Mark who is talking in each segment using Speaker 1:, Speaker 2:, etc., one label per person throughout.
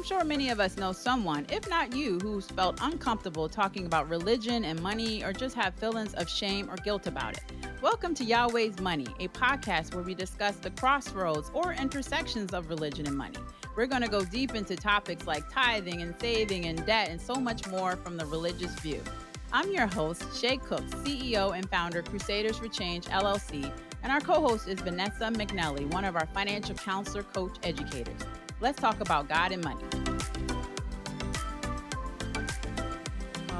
Speaker 1: I'm sure many of us know someone, if not you, who's felt uncomfortable talking about religion and money or just have feelings of shame or guilt about it. Welcome to Yahweh's Money, a podcast where we discuss the crossroads or intersections of religion and money. We're going to go deep into topics like tithing and saving and debt and so much more from the religious view. I'm your host, Shay Cook, CEO and founder, Crusaders for Change, LLC, and our co-host is Vanessa McNelly, one of our financial counselor, coach, educators. Let's talk about God and money.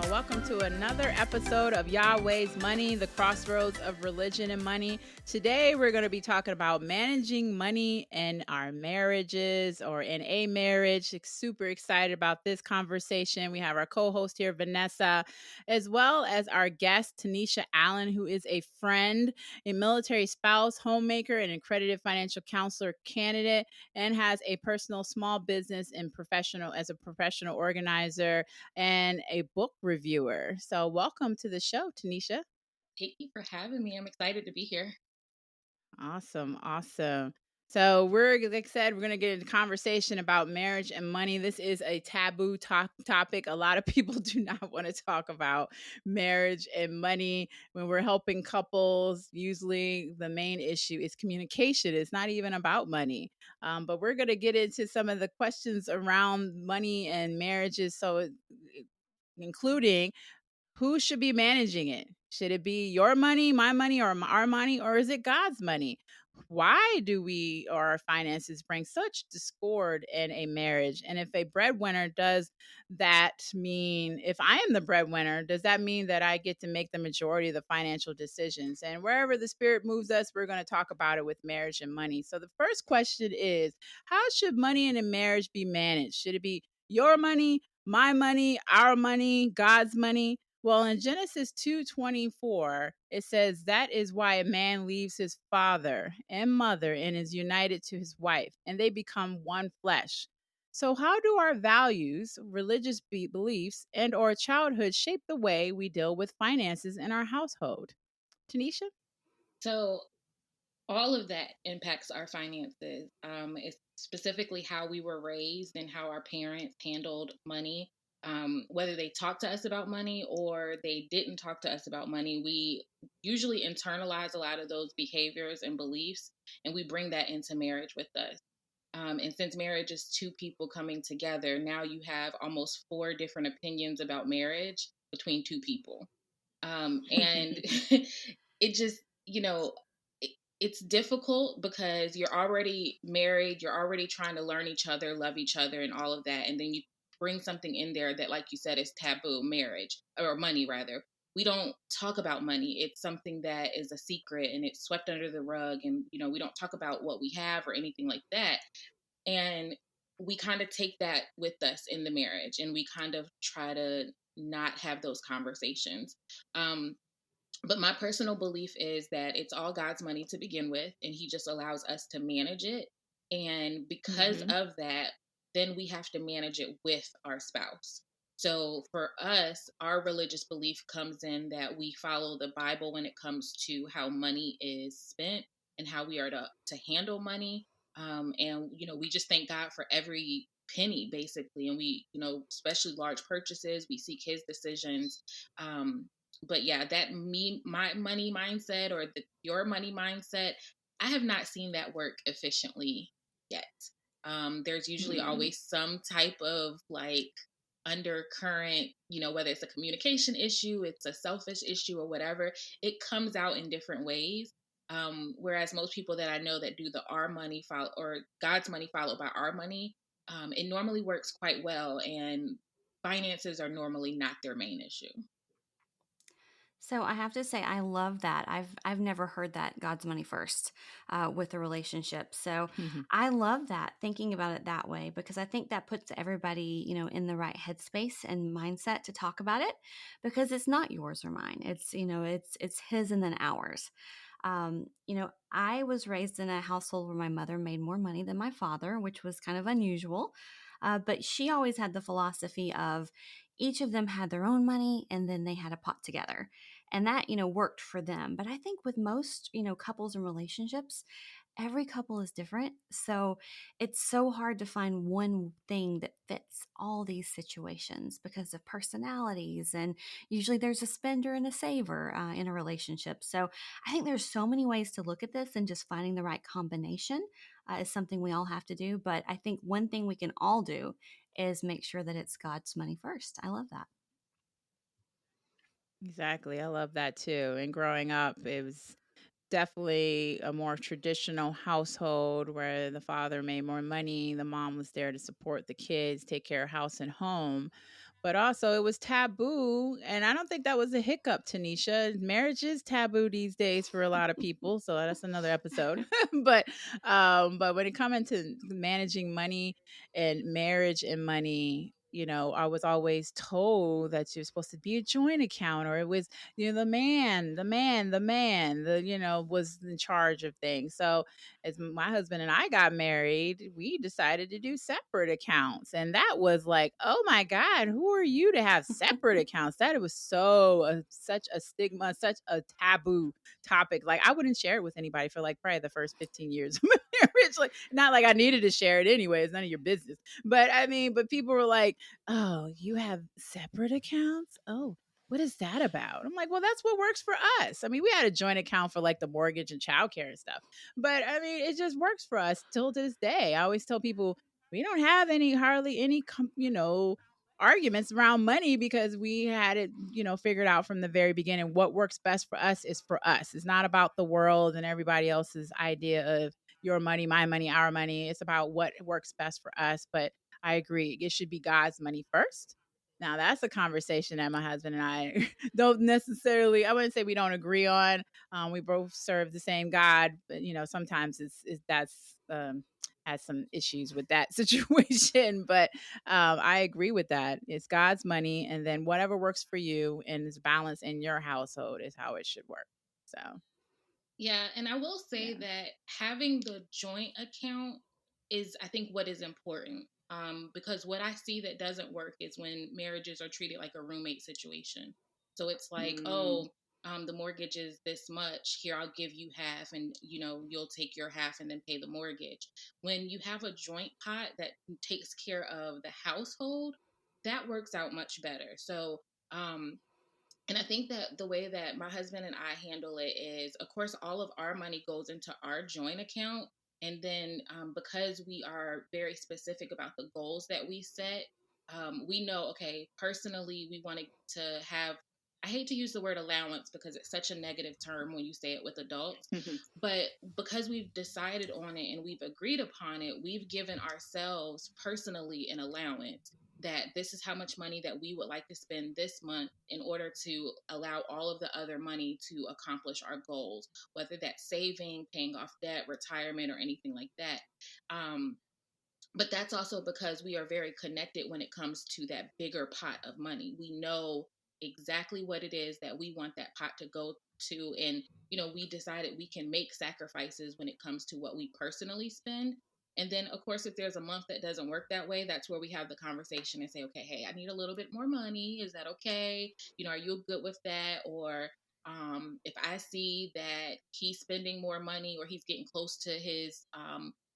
Speaker 1: Welcome to another episode of Yahweh's Money, the crossroads of religion and money. Today, we're going to be talking about managing money in our marriages or in a marriage. Super excited about this conversation. We have our co-host here, Vanessa, as well as our guest, Tanisha Allen, who is a friend, a military spouse, homemaker, and accredited financial counselor candidate, and has a personal small business and as a professional organizer and a book reviewer. So welcome to the show, Tanisha.
Speaker 2: Thank you for having me. I'm excited to be here.
Speaker 1: Awesome. So like I said, we're going to get into conversation about marriage and money. This is a taboo topic. A lot of people do not want to talk about marriage and money. When we're helping couples, usually the main issue is communication. It's not even about money. But we're going to get into some of the questions around money and marriages. So including who should be managing it? Should it be your money, my money, or our money, or is it God's money? Why do we or our finances bring such discord in a marriage? And if a breadwinner, does that mean, if I am the breadwinner, does that mean that I get to make the majority of the financial decisions? And wherever the spirit moves us, we're going to talk about it with marriage and money. So the first question is, how should money in a marriage be managed? Should it be your money, my money, our money, God's money? Well, in Genesis 2:24, it says that is why a man leaves his father and mother and is united to his wife, and they become one flesh. So how do our values, religious beliefs, and or childhood shape the way we deal with finances in our household? Tanisha?
Speaker 2: So, all of that impacts our finances. It's specifically how we were raised and how our parents handled money. Whether they talked to us about money or they didn't talk to us about money, we usually internalize a lot of those behaviors and beliefs, and we bring that into marriage with us. And since marriage is two people coming together, now you have almost four different opinions about marriage between two people. And it just, you know, it, it's difficult because you're already married, you're already trying to learn each other, love each other, and all of that. And then you bring something in there that, like you said, is taboo, marriage or money, rather. We don't talk about money. It's something that is a secret and it's swept under the rug. And, we don't talk about what we have or anything like that. And we kind of take that with us in the marriage and we kind of try to not have those conversations. Um, but my personal belief is that it's all God's money to begin with, and He just allows us to manage it. And because
Speaker 1: Mm-hmm.
Speaker 2: of that, then we have to manage it with our spouse. So for us, our religious belief comes in that we follow the Bible when it comes to how money is spent and how we are to handle money. And, we just thank God for every penny basically. And we, especially large purchases, we seek His decisions. But yeah, my money mindset or your money mindset, I have not seen that work efficiently yet. There's usually
Speaker 1: Mm-hmm.
Speaker 2: always some type of like undercurrent, whether it's a communication issue, it's a selfish issue or whatever, it comes out in different ways. Whereas most people that I know that do the our money follow or God's money followed by our money, it normally works quite well and finances are normally not their main issue.
Speaker 3: So I have to say I love that. I've never heard that God's money first with a relationship. So I love that thinking about it that way because I think that puts everybody in the right headspace and mindset to talk about it because it's not yours or mine. It's his and then ours. I was raised in a household where my mother made more money than my father, which was kind of unusual. But she always had the philosophy of each of them had their own money and then they had a pot together. and that, worked for them. But I think with most, couples and relationships, every couple is different. So it's so hard to find one thing that fits all these situations because of personalities. And usually there's a spender and a saver in a relationship. So I think there's so many ways to look at this, and just finding the right combination is something we all have to do. But I think one thing we can all do is make sure that it's God's money first. I love that.
Speaker 1: Exactly. I love that too. And growing up, it was definitely a more traditional household where the father made more money, the mom was there to support the kids, take care of house and home. But also it was taboo, and I don't think that was a hiccup, Tanisha. Marriage is taboo these days for a lot of people, so that's another episode. but but when it comes to managing money and marriage and money, I was always told that you're supposed to be a joint account, or it was the man was in charge of things. So as my husband and I got married, we decided to do separate accounts. And that was like, oh my God, who are you to have separate accounts? That it was such a stigma, such a taboo topic. Like, I wouldn't share it with anybody for like probably the first 15 years of marriage. Like, not like I needed to share it anyway. It's none of your business. But I mean, but people were like, oh, you have separate accounts? Oh, what is that about? I'm like, well, that's what works for us. I mean, we had a joint account for like the mortgage and childcare and stuff, but I mean, it just works for us till to this day. I always tell people we don't have hardly any, arguments around money because we had it, figured out from the very beginning. What works best for us is for us. It's not about the world and everybody else's idea of your money, my money, our money. It's about what works best for us. But I agree, it should be God's money first. Now that's a conversation that my husband and I don't necessarily, I wouldn't say we don't agree on. We both serve the same God, but sometimes it's that's has some issues with that situation. But I agree with that. It's God's money, and then whatever works for you and is balanced in your household is how it should work. So
Speaker 2: Yeah, and I will say
Speaker 1: yeah.
Speaker 2: that having the joint account is, I think, what is important. Because what I see that doesn't work is when marriages are treated like a roommate situation. So it's like,
Speaker 1: Mm.
Speaker 2: oh, the mortgage is this much. Here, I'll give you half, and you'll take your half and then pay the mortgage. When you have a joint pot that takes care of the household, that works out much better. So, and I think that the way that my husband and I handle it is, of course, all of our money goes into our joint account. And then because we are very specific about the goals that we set, we know, okay, personally, we wanted to have, I hate to use the word allowance because it's such a negative term when you say it with adults. But because we've decided on it and we've agreed upon it, we've given ourselves personally an allowance that this is how much money that we would like to spend this month in order to allow all of the other money to accomplish our goals, whether that's saving, paying off debt, retirement, or anything like that. Um, but that's also because we are very connected when it comes to that bigger pot of money. We know exactly what it is that we want that pot to go to. And, we decided we can make sacrifices when it comes to what we personally spend. And then, of course, if there's a month that doesn't work that way, that's where we have the conversation and say, okay, hey, I need a little bit more money. Is that okay? Are you good with that? Or if I see that he's spending more money or he's getting close to his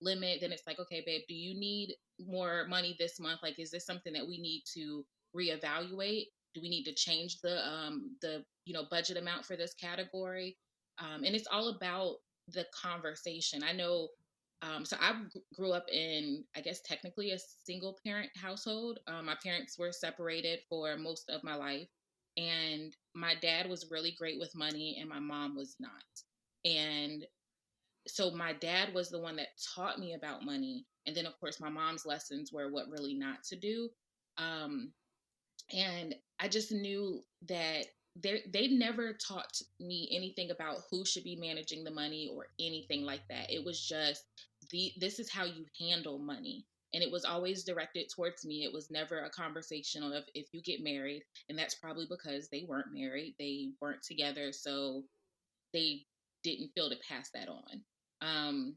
Speaker 2: limit, then it's like, okay, babe, do you need more money this month? Like, is this something that we need to reevaluate? Do we need to change the budget amount for this category? And it's all about the conversation. I know. So I grew up in, I guess, technically a single parent household. My parents were separated for most of my life, and my dad was really great with money, and my mom was not. And so my dad was the one that taught me about money, and then of course my mom's lessons were what really not to do. um, and I just knew that they never taught me anything about who should be managing the money or anything like that. It was just this is how you handle money, and it was always directed towards me. It was never a conversation of if you get married, and that's probably because they weren't married, they weren't together, so they didn't feel to pass that on. Um,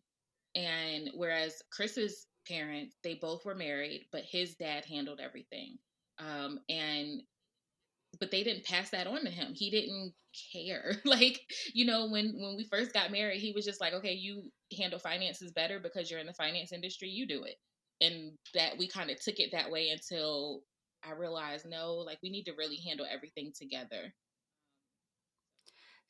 Speaker 2: and whereas Chris's parents, they both were married, but his dad handled everything. And but they didn't pass that on to him. He didn't care. Like, you know, when we first got married, he was just like, okay, you handle finances better because you're in the finance industry, you do it. And that we kind of took it that way until I realized, no, like we need to really handle everything together.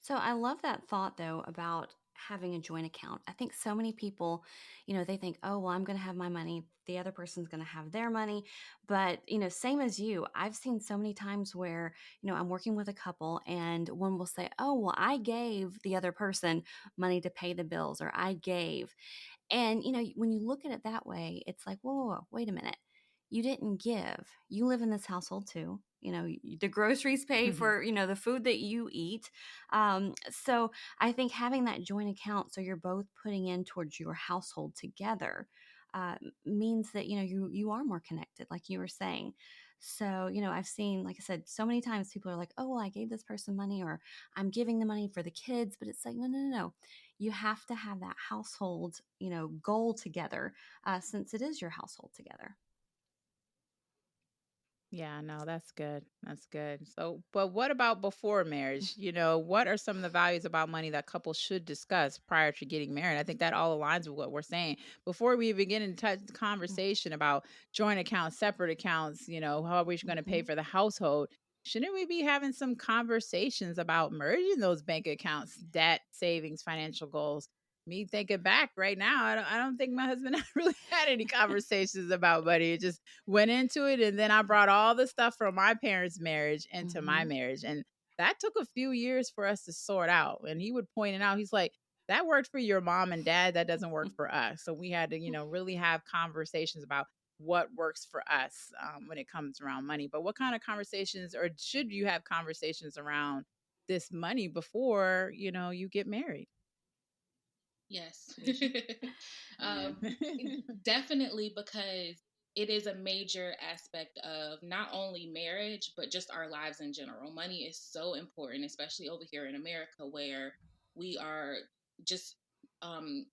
Speaker 3: So I love that thought though about having a joint account. I think so many people, they think, oh, well, I'm going to have my money. The other person's going to have their money. But, same as you, I've seen so many times where, I'm working with a couple and one will say, oh, well, I gave the other person money to pay the bills or I gave. And, when you look at it that way, it's like, whoa, whoa, whoa, wait a minute. You didn't give. You live in this household too. The groceries pay for, the food that you eat. So I think having that joint account, so you're both putting in towards your household together, means that, you are more connected, like you were saying. So, I've seen, like I said, so many times people are like, oh, well, I gave this person money or I'm giving the money for the kids. But it's like, no, no, no, no. You have to have that household, goal together, since it is your household together.
Speaker 1: Yeah, no, that's good. That's good. So, but what about before marriage? What are some of the values about money that couples should discuss prior to getting married? I think that all aligns with what we're saying. Before we even get into the conversation about joint accounts, separate accounts, how are we going to pay
Speaker 3: Mm-hmm.
Speaker 1: for the household? Shouldn't we be having some conversations about merging those bank accounts, debt, savings, financial goals? Me thinking back right now, I don't think my husband and I really had any conversations about money. It just went into it, and then I brought all the stuff from my parents' marriage into my
Speaker 3: Mm-hmm.
Speaker 1: marriage, and that took a few years for us to sort out. And he would point it out. He's like, that worked for your mom and dad, that doesn't work for us. So we had to, really have conversations about what works for us, when it comes around money. But what kind of conversations, or should you have conversations around this money before you get married?
Speaker 2: Yes.
Speaker 1: Yeah.
Speaker 2: um, Definitely, because it is a major aspect of not only marriage, but just our lives in general. Money is so important, especially over here in America, where we are just um,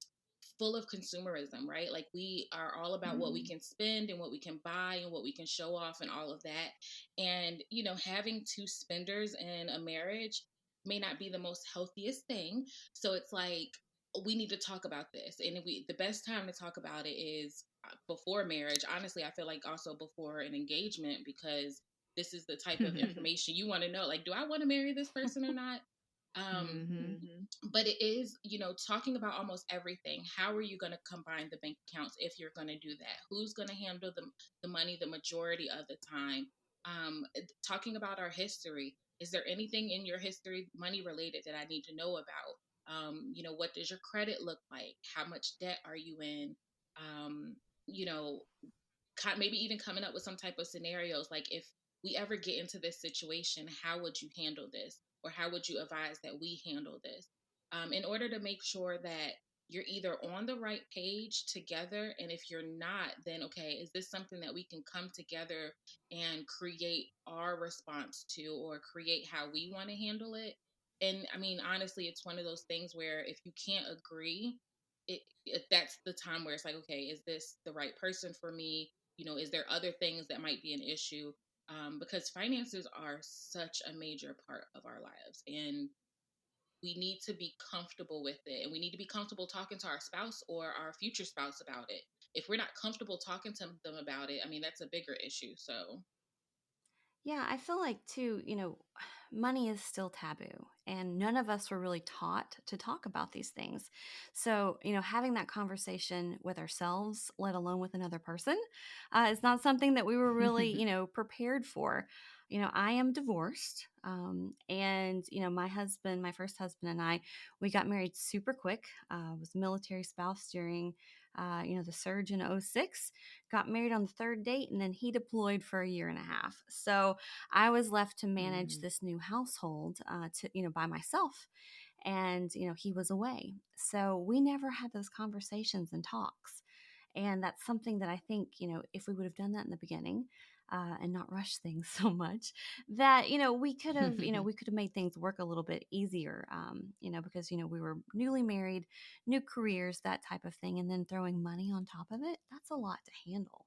Speaker 2: full of consumerism, right? Like we are all about what we
Speaker 1: Mhm.
Speaker 2: can spend and what we can buy and what we can show off and all of that. And, having two spenders in a marriage may not be the most healthiest thing. So it's like, we need to talk about this. And if the best time to talk about it is before marriage. Honestly, I feel like also before an engagement, because this is the type of information you want to know. Like, do I want to marry this person or not? Um,
Speaker 1: Mhm.
Speaker 2: but it is, talking about almost everything. How are you going to combine the bank accounts if you're going to do that? Who's going to handle the money the majority of the time? Talking about our history. Is there anything in your history, money related, that I need to know about? What does your credit look like? How much debt are you in? Um, you know, maybe even coming up with some type of scenarios, like if we ever get into this situation, how would you handle this, or how would you advise that we handle this, in order to make sure that you're either on the right page together, and if you're not, then okay, is this something that we can come together and create our response to, or create how we want to handle it? And I mean, honestly, it's one of those things where if you can't agree, that's the time where it's like, okay, is this the right person for me? Is there other things that might be an issue? Because finances are such a major part of our lives, and we need to be comfortable with it, and we need to be comfortable talking to our spouse or our future spouse about it. If we're not comfortable talking to them about it, I mean, that's a bigger issue. So
Speaker 3: Yeah, I feel like too, money is still taboo and none of us were really taught to talk about these things. So, having that conversation with ourselves, let alone with another person, is not something that we were really, prepared for. I am divorced. And, my first husband and I, we got married super quick. Was a military spouse during, the surge in '06. Got married on the third date and then he deployed for a year and a half. So I was left to manage
Speaker 1: Mhm.
Speaker 3: this new household, by myself. And, he was away. So we never had those conversations and talks. And that's something that I think, if we would have done that in the beginning, and not rush things so much, that we could have made things work a little bit easier, because we were newly married, new careers, that type of thing, and then throwing money on top of it, that's a lot to handle.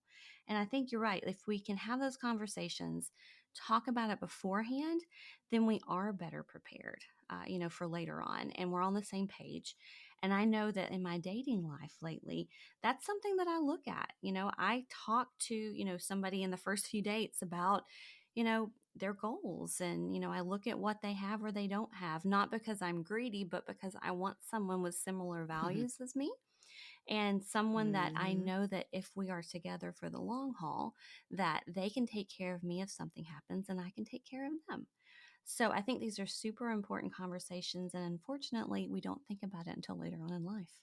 Speaker 3: And I think you're right. If we can have those conversations, talk about it beforehand, then we are better prepared, for later on, and we're on the same page. And I know that in my dating life lately, that's something that I look at. I talk to, somebody in the first few dates about, their goals. And, I look at what they have or they don't have, not because I'm greedy, but because I want someone with similar values as me, and someone that I
Speaker 1: Hmm.
Speaker 3: know that if we are together for the long haul, that they can take care of me if something happens and I can take care of them. So I think these are super important conversations. And unfortunately, we don't think about it until later on in life.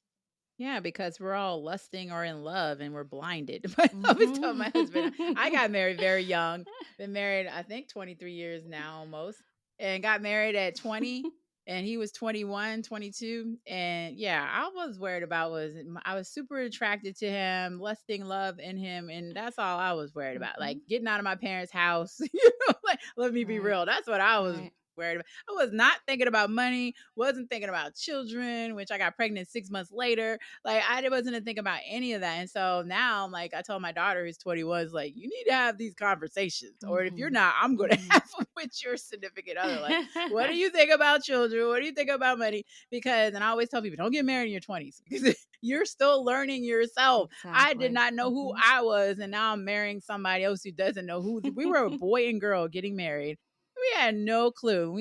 Speaker 1: Yeah, because we're all lusting or in love and we're blinded. But I always tell my husband, I
Speaker 3: Hmm.
Speaker 1: got married very young. Been married, I think, 23 years now almost. And got married at 20 and he was 21, 22. And yeah, I was worried about I was super attracted to him, lusting love in him. And that's all I was worried about. Like
Speaker 3: Hmm.
Speaker 1: getting out of my parents' house. Like, let me be
Speaker 3: Right.
Speaker 1: real. That's what I was
Speaker 3: Right.
Speaker 1: worried about. I was not thinking about money, wasn't thinking about children, which I got pregnant 6 months later. Like I wasn't thinking about any of that. And so now I'm like, I told my daughter who's 21, is like, you need to have these conversations. Or if you're
Speaker 3: Hmm.
Speaker 1: not, I'm gonna
Speaker 3: Hmm.
Speaker 1: have them with your significant other. Like, what do you think about children? What do you think about money? Because and I always tell people, don't get married in your 20s because you're still learning yourself. I did
Speaker 3: Exactly.
Speaker 1: not know who
Speaker 3: Hmm.
Speaker 1: I was, and now I'm marrying somebody else who doesn't know who we were a boy and girl getting married. We had no clue.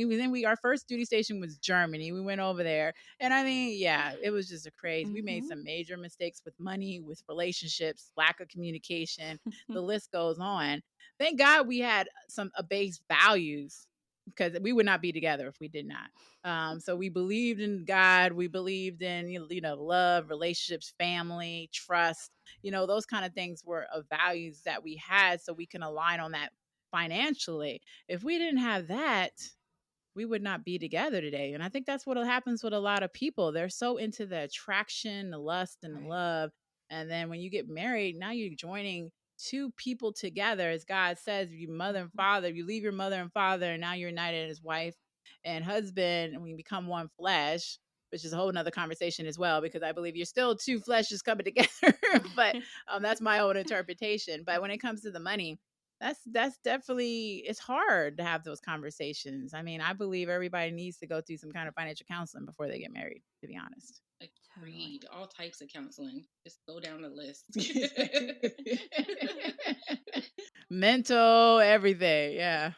Speaker 1: Our first duty station was Germany. We went over there, and I mean, yeah, it was just a craze. We made
Speaker 3: Hmm.
Speaker 1: some major mistakes with money, with relationships, lack of communication. The list goes on. Thank God we had some base values because we would not be together if we did not. So we believed in God. We believed in love, relationships, family, trust. Those kind of things were of values that we had, so we can align on that financially. If we didn't have that, we would not be together today. And I think that's what happens with a lot of people. They're so into the attraction, the lust, and the
Speaker 3: Right.
Speaker 1: love. And then when you get married, now you're joining two people together. As God says, you mother and
Speaker 3: Hmm.
Speaker 1: father, you leave your mother and father, and now you're united as wife and husband, and we become one flesh, which is a whole nother conversation as well, because I believe you're still two fleshes coming together. But that's my own interpretation. But when it comes to the money, that's definitely, it's hard to have those conversations. I mean, I believe everybody needs to go through some kind of financial counseling before they get married, to be honest.
Speaker 3: Totally.
Speaker 2: Agreed. All types of counseling. Just go down the list.
Speaker 1: Mental, everything. Yeah.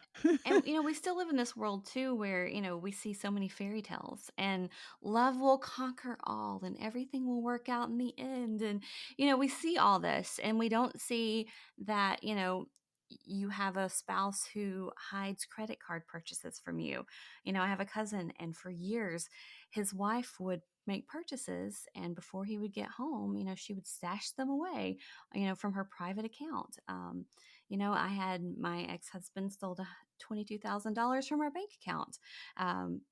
Speaker 3: And we still live in this world too where we see so many fairy tales, and love will conquer all and everything will work out in the end. And we see all this, and we don't see that you have a spouse who hides credit card purchases from you. I have a cousin, and for years his wife would make purchases, and before he would get home, she would stash them away, from her private account. I had my ex-husband stole $22,000 from our bank account,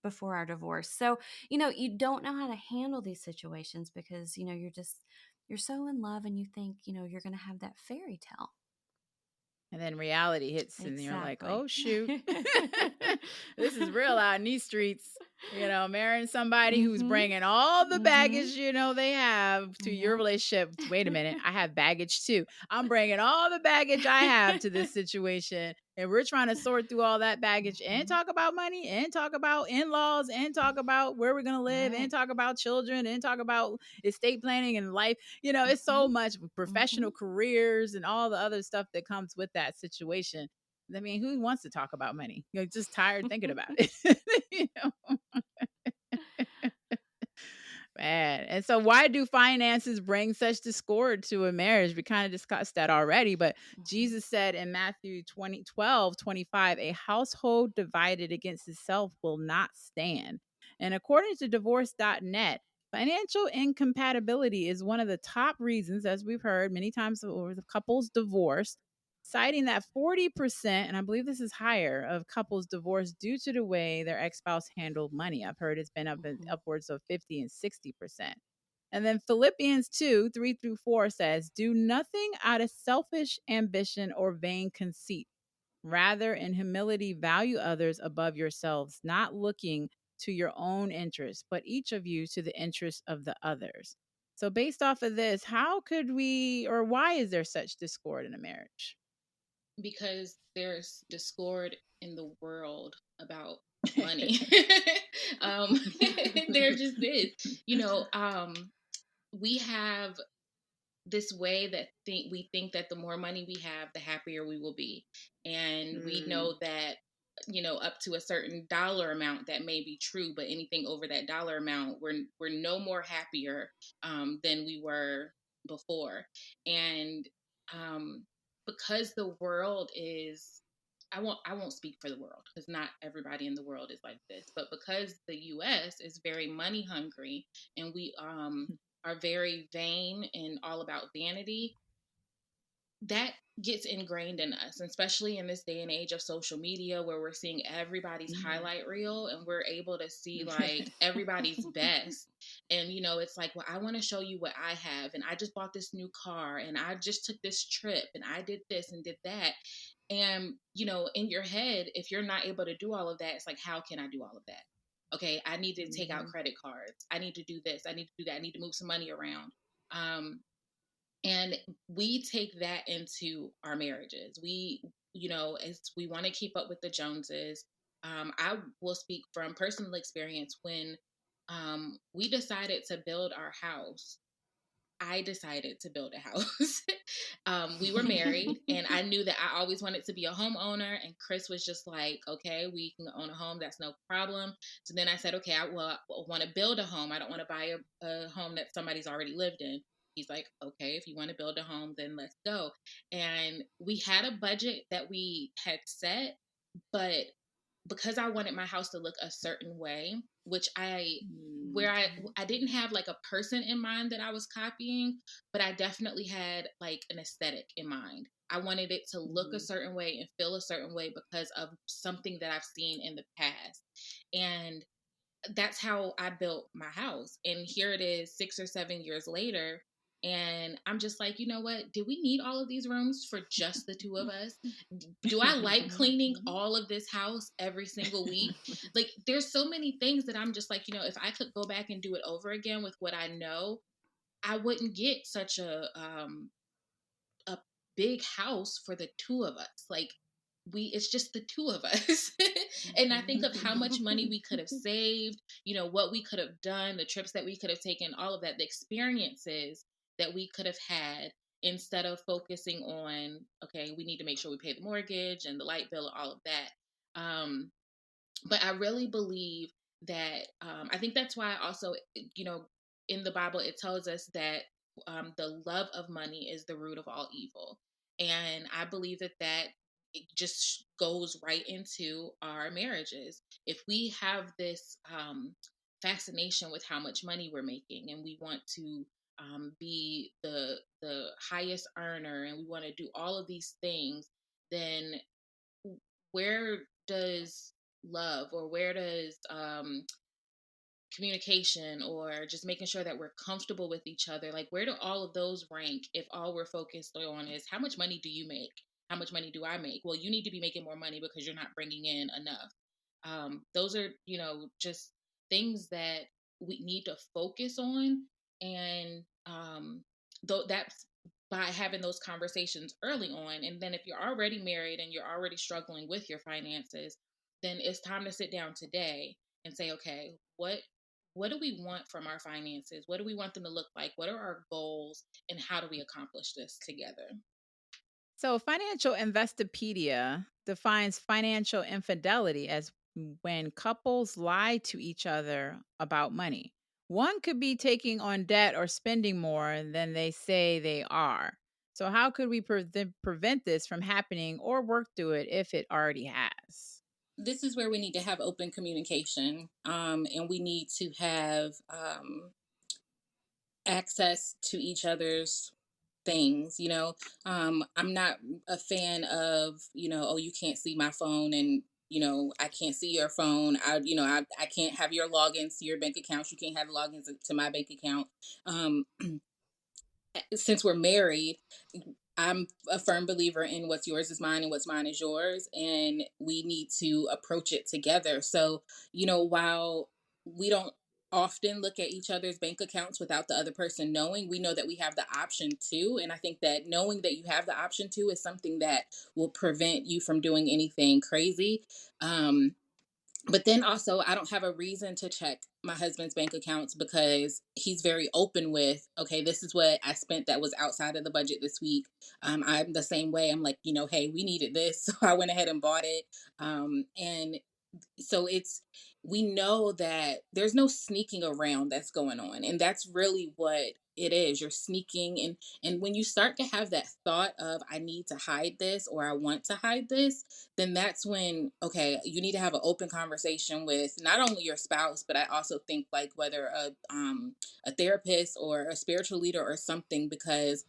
Speaker 3: before our divorce. So, you don't know how to handle these situations because, you're so in love, and you think, you're going to have that fairy tale.
Speaker 1: And then reality hits, and you're like,
Speaker 3: Exactly.
Speaker 1: oh, shoot. This is real out in these streets. Marrying somebody who's
Speaker 3: Mhm.
Speaker 1: bringing all the baggage,
Speaker 3: Mhm.
Speaker 1: they have to your
Speaker 3: Yep.
Speaker 1: relationship. Wait a minute. I have baggage too. I'm bringing all the baggage I have to this situation. And we're trying to sort through all that baggage and
Speaker 3: Mhm.
Speaker 1: talk about money and talk about in laws and talk about where we're going to live and
Speaker 3: Right.
Speaker 1: talk about children and talk about estate planning and life. It's so
Speaker 3: Mhm.
Speaker 1: much professional
Speaker 3: Mhm.
Speaker 1: careers and all the other stuff that comes with that situation. I mean, who wants to talk about money? You're just tired thinking about it. you know? Man. And so why do finances bring such discord to a marriage? We kind of discussed that already, but
Speaker 3: Mhm.
Speaker 1: Jesus said in Matthew 12:25, a household divided against itself will not stand. And according to divorce.net, financial incompatibility is one of the top reasons, as we've heard many times over the couples divorce, citing that 40%, and I believe this is higher, of couples divorced due to the way their ex-spouse handled money. I've heard it's been
Speaker 3: Mhm.
Speaker 1: upwards of 50 and 60%. And then Philippians 2:3-4 says, do nothing out of selfish ambition or vain conceit. Rather, in humility, value others above yourselves, not looking to your own interests, but each of you to the interests of the others. So, based off of this, how could we, or why is there such discord in a marriage?
Speaker 2: Because there's discord in the world about money. um, there just is. You know, we have this way that we think that the more money we have, the happier we will be. And we
Speaker 1: Mm,
Speaker 2: know that, up to a certain dollar amount, that may be true, but anything over that dollar amount, we're no more happier than we were before. And um, because the world is, I won't speak for the world because not everybody in the world is like this, but because the US is very money hungry, and we are very vain and all about vanity, that gets ingrained in us, especially in this day and age of social media where we're seeing everybody's
Speaker 1: mhm.
Speaker 2: highlight reel and we're able to see like everybody's best. And, it's like, well, I want to show you what I have. And I just bought this new car and I just took this trip and I did this and did that. And, in your head, if you're not able to do all of that, it's like, how can I do all of that? Okay, I need to take out
Speaker 1: Mhm,
Speaker 2: credit cards. I need to do this. I need to do that. I need to move some money around. Um, and we take that into our marriages. As we want to keep up with the Joneses. I will speak from personal experience. When we decided to build our house, I decided to build a house. We were married, and I knew that I always wanted to be a homeowner. And Chris was just like, "Okay, we can own a home. That's no problem." So then I said, "Okay, I want to build a home. I don't want to buy a home that somebody's already lived in." He's like, "Okay, if you want to build a home, then let's go." And we had a budget that we had set, but because I wanted my house to look a certain way, which
Speaker 1: mm,
Speaker 2: where I didn't have like a person in mind that I was copying, but I definitely had like an aesthetic in mind. I wanted it to look a
Speaker 1: mhm.
Speaker 2: certain way and feel a certain way because of something that I've seen in the past. And that's how I built my house. And here it is 6 or 7 years later. And I'm just like, you know what? Did we need all of these rooms for just the two of us? Do I like cleaning all of this house every single week? Like, there's so many things that I'm just like, if I could go back and do it over again with what I know, I wouldn't get such a big house for the two of us. Like, it's just the two of us. And I think of how much money we could have saved, what we could have done, the trips that we could have taken, all of that, the experiences that we could have had, instead of focusing on, okay, we need to make sure we pay the mortgage and the light bill and all of that. But I really believe that, I think that's why also, in the Bible, it tells us that the love of money is the root of all evil. And I believe that it just goes right into our marriages. If we have this fascination with how much money we're making, and we want to be the highest earner, and we want to do all of these things, then where does love, or where does communication, or just making sure that we're comfortable with each other, like, where do all of those rank if all we're focused on is how much money do you make, how much money do I make? Well, you need to be making more money because you're not bringing in enough. Those are, just things that we need to focus on. And though that's by having those conversations early on. And then if you're already married and you're already struggling with your finances, then it's time to sit down today and say, okay, what do we want from our finances? What do we want them to look like? What are our goals? And how do we accomplish this together?
Speaker 1: So, Financial Investopedia defines financial infidelity as when couples lie to each other about money. One could be taking on debt or spending more than they say they are. So, how could we prevent this from happening or work through it if it already has?
Speaker 2: This is where we need to have open communication, and we need to have access to each other's things. I'm not a fan of, oh, you can't see my phone, and I can't see your phone. I can't have your logins to your bank accounts. You can't have logins to my bank account. um since we're married, I'm a firm believer in what's yours is mine and what's mine is yours, and we need to approach it together. So, while we don't often look at each other's bank accounts without the other person knowing. We know that we have the option to. And I think that knowing that you have the option to is something that will prevent you from doing anything crazy. Um, but then also, I don't have a reason to check my husband's bank accounts because he's very open with, okay, this is what I spent that was outside of the budget this week. I'm the same way. I'm like, hey, we needed this. So I went ahead and bought it. And so it's, we know that there's no sneaking around that's going on, and that's really what it is. You're sneaking, and when you start to have that thought of, I need to hide this, or I want to hide this, then that's when, okay, you need to have an open conversation with not only your spouse, but I also think like whether a therapist or a spiritual leader or something, because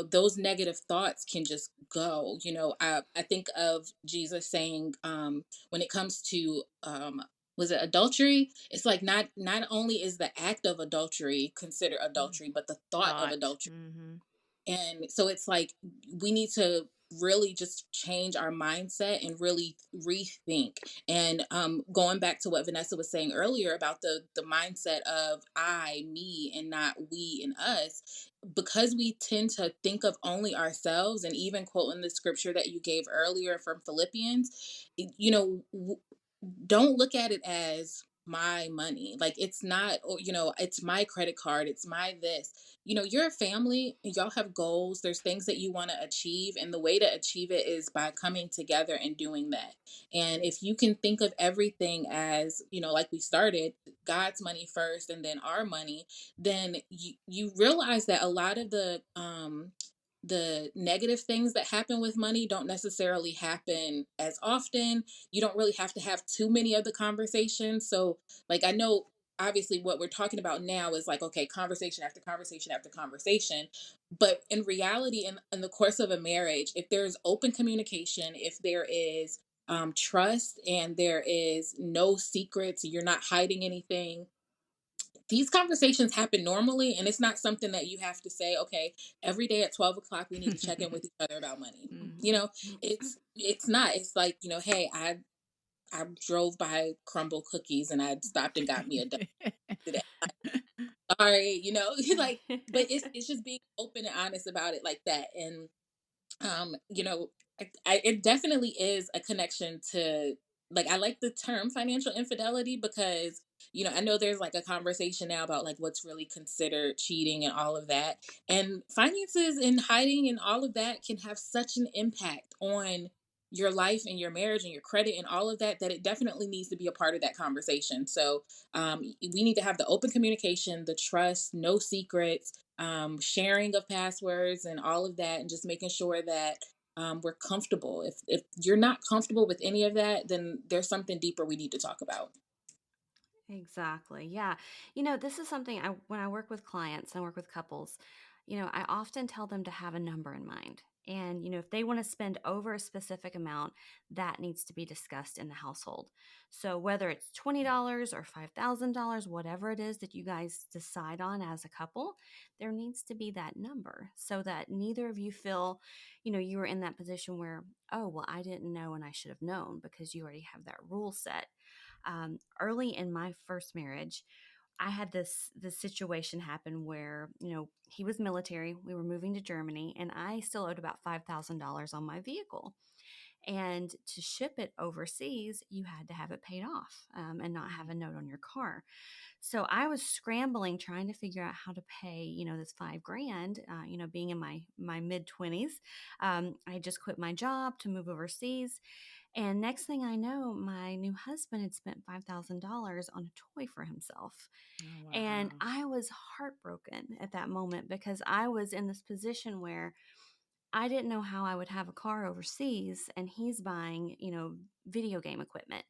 Speaker 2: those negative thoughts can just go. I think of Jesus saying, when it comes to was it adultery, it's like not only is the act of adultery considered
Speaker 1: Mm.
Speaker 2: adultery, but the thought of
Speaker 1: Thought.
Speaker 2: adultery.
Speaker 1: Hmm.
Speaker 2: And so it's like we need to really just change our mindset and really rethink. And going back to what Vanessa was saying earlier about the mindset of I, me, and not we and us, because we tend to think of only ourselves, and even quoting the scripture that you gave earlier from Philippians, don't look at it as my money. Like, it's not, or it's my credit card, it's my this. You're a family, y'all have goals, there's things that you want to achieve, and the way to achieve it is by coming together and doing that. And if you can think of everything as, like we started, God's money first and then our money, then you realize that a lot of the negative things that happen with money don't necessarily happen as often. You don't really have to have too many of the conversations. So, like, I know obviously what we're talking about now is like, okay, conversation after conversation after conversation. But in reality, in the course of a marriage, if there's open communication, if there is trust, and there is no secrets, you're not hiding anything, these conversations happen normally, and it's not something that you have to say, okay, every day at 12 o'clock we need to check in with each other about money. you
Speaker 1: Hmm.
Speaker 2: know it's not. It's like, hey, I drove by Crumble Cookies and I stopped and got me a donut today. Sorry, like, but it's just being open and honest about it like that. And it definitely is a connection to, like, I like the term financial infidelity because I know there's like a conversation now about like what's really considered cheating and all of that, and finances and hiding and all of that can have such an impact on your life and your marriage and your credit and all of that, that it definitely needs to be a part of that conversation. So we need to have the open communication, the trust, no secrets, sharing of passwords and all of that, and just making sure that we're comfortable. If you're not comfortable with any of that, then there's something deeper we need to talk about.
Speaker 3: Exactly. Yeah. This is something when I work with clients and work with couples, I often tell them to have a number in mind. And, if they want to spend over a specific amount, that needs to be discussed in the household. So whether it's $20 or $5,000, whatever it is that you guys decide on as a couple, there needs to be that number so that neither of you feel, you were in that position where, oh, well, I didn't know and I should have known, because you already have that rule set. Early in my first marriage, I had this situation happen where he was military. We were moving to Germany, and I still owed about $5,000 on my vehicle. And to ship it overseas, you had to have it paid off, and not have a note on your car. So I was scrambling trying to figure out how to pay, this 5 grand. Being in my mid 20s, I had just quit my job to move overseas, and next thing I know, my new husband had spent $5,000 on a toy for himself.
Speaker 1: Oh,
Speaker 3: And
Speaker 1: wow.
Speaker 3: I was heartbroken at that moment because I was in this position where I didn't know how I would have a car overseas, and he's buying, video game equipment.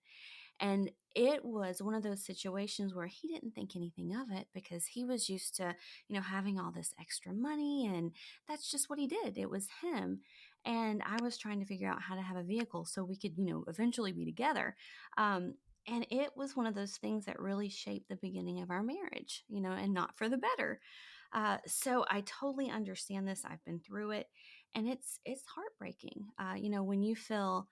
Speaker 3: And it was one of those situations where he didn't think anything of it because he was used to, having all this extra money, and that's just what he did. It was him. And I was trying to figure out how to have a vehicle so we could, eventually be together. Um, and it was one of those things that really shaped the beginning of our marriage, and not for the better. So I totally understand this. I've been through it, and it's heartbreaking. When you feel